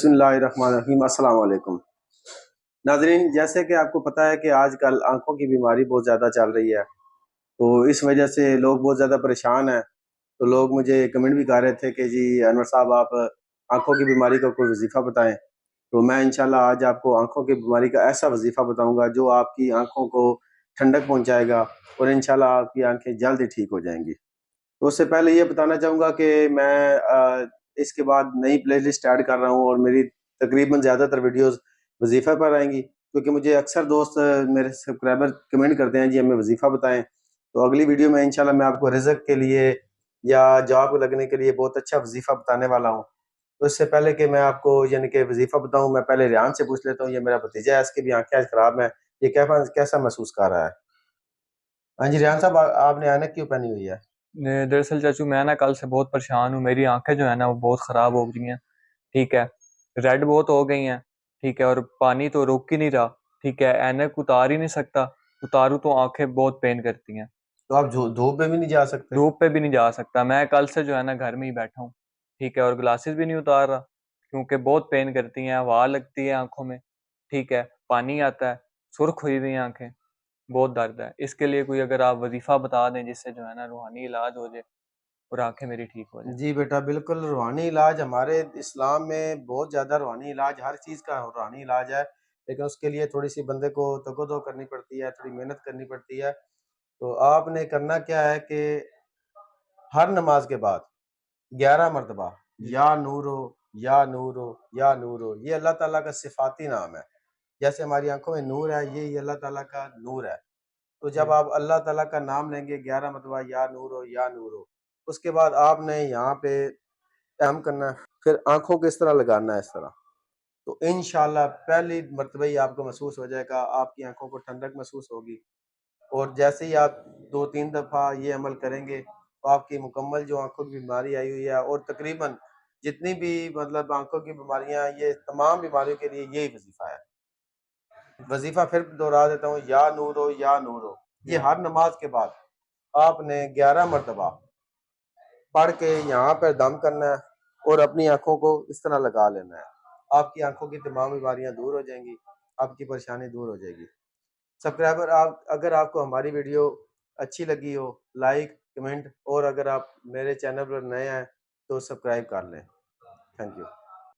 بسم اللہ الرحمن الرحیم۔ السلام علیکم ناظرین، جیسے کہ آپ کو پتہ ہے کہ آج کل آنکھوں کی بیماری بہت زیادہ چل رہی ہے، تو اس وجہ سے لوگ بہت زیادہ پریشان ہیں۔ تو لوگ مجھے کمنٹ بھی کر رہے تھے کہ جی انور صاحب آپ آنکھوں کی بیماری کا کوئی وظیفہ بتائیں، تو میں انشاءاللہ آج آپ کو آنکھوں کی بیماری کا ایسا وظیفہ بتاؤں گا جو آپ کی آنکھوں کو ٹھنڈک پہنچائے گا اور انشاءاللہ آپ کی آنکھیں جلد ہی ٹھیک ہو جائیں گی۔ تو اس سے پہلے یہ بتانا چاہوں گا کہ میں اس کے بعد نئی پلے لسٹ ایڈ کر رہا ہوں اور میری تقریباً زیادہ تر ویڈیوز وظیفہ پر آئیں گی، کیونکہ مجھے اکثر دوست میرے سبسکرائبر کمنٹ کرتے ہیں جی ہمیں وظیفہ بتائیں۔ تو اگلی ویڈیو میں انشاءاللہ میں آپ کو رزق کے لیے یا جاب لگنے کے لیے بہت اچھا وظیفہ بتانے والا ہوں۔ تو اس سے پہلے کہ میں آپ کو یعنی کہ وظیفہ بتاؤں، میں پہلے ریان سے پوچھ لیتا ہوں، یہ میرا بھتیجا ہے، اس کی بھی آنکھیں آج خراب ہیں، یہ کیسا محسوس کر رہا ہے؟ ہاں جی ریان صاحب، آپ نے عینک کیوں پہنی ہوئی ہے؟ دراصل چاچو میں نا کل سے بہت پریشان ہوں، میری آنکھیں جو ہے نا وہ بہت خراب ہو گئی ہیں، ٹھیک ہے، ریڈ بہت ہو گئی ہیں، ٹھیک ہے، اور پانی تو روک ہی نہیں رہا، ٹھیک ہے، اینک اتار ہی نہیں سکتا، اتاروں تو آنکھیں بہت پین کرتی ہیں۔ تو آپ دھوپ پہ بھی نہیں جا سکتے؟ دھوپ پہ بھی نہیں جا سکتا، میں کل سے جو ہے نا گھر میں ہی بیٹھا ہوں، ٹھیک ہے، اور گلاسز بھی نہیں اتار رہا کیونکہ بہت پین کرتی ہیں، ہوا لگتی ہے آنکھوں میں، ٹھیک ہے، پانی آتا ہے، سرخ ہوئی ہوئی آنکھیں، بہت درد ہے۔ اس کے لیے کوئی اگر آپ وظیفہ بتا دیں جس سے جو ہے نا روحانی علاج ہو جائے اور آنکھیں میری ٹھیک ہو جائیں۔ جی بیٹا، بالکل روحانی علاج ہمارے اسلام میں بہت زیادہ روحانی علاج، ہر چیز کا روحانی علاج ہے، لیکن اس کے لیے تھوڑی سی بندے کو تگودو کرنی پڑتی ہے، تھوڑی محنت کرنی پڑتی ہے۔ تو آپ نے کرنا کیا ہے کہ ہر نماز کے بعد 11 مرتبہ یا نورو یا نورو یا نورو، یہ اللہ تعالیٰ کا صفاتی نام ہے، جیسے ہماری آنکھوں میں نور ہے، یہ اللہ تعالیٰ کا نور ہے۔ تو جب آپ اللہ تعالیٰ کا نام لیں گے 11 مرتبہ یا نورو یا نورو، اس کے بعد آپ نے یہاں پہ احم کرنا ہے، پھر آنکھوں کو اس طرح لگانا ہے، اس طرح، تو انشاءاللہ پہلی مرتبہ ہی آپ کو محسوس ہو جائے گا، آپ کی آنکھوں کو ٹھنڈک محسوس ہوگی، اور جیسے ہی آپ 2-3 دفعہ یہ عمل کریں گے تو آپ کی مکمل جو آنکھوں کی بیماری آئی ہوئی ہے، اور تقریباً جتنی بھی مطلب آنکھوں کی بیماریاں، یہ تمام بیماریوں کے لیے یہی وظیفہ ہے۔ وظیفہ پھر دوہرا دیتا ہوں، یا نورو یا نورو، یہ ہر نماز کے بعد آپ نے 11 مرتبہ پڑھ کے یہاں پر دم کرنا ہے اور اپنی آنکھوں کو اس طرح لگا لینا ہے۔ آپ کی آنکھوں کی تمام بیماریاں دور ہو جائیں گی، آپ کی پریشانی دور ہو جائے گی۔ سبسکرائبر، اگر آپ کو ہماری ویڈیو اچھی لگی ہو، لائک، کمنٹ، اور اگر آپ میرے چینل پر نئے ہیں تو سبسکرائب کر لیں۔ Thank you.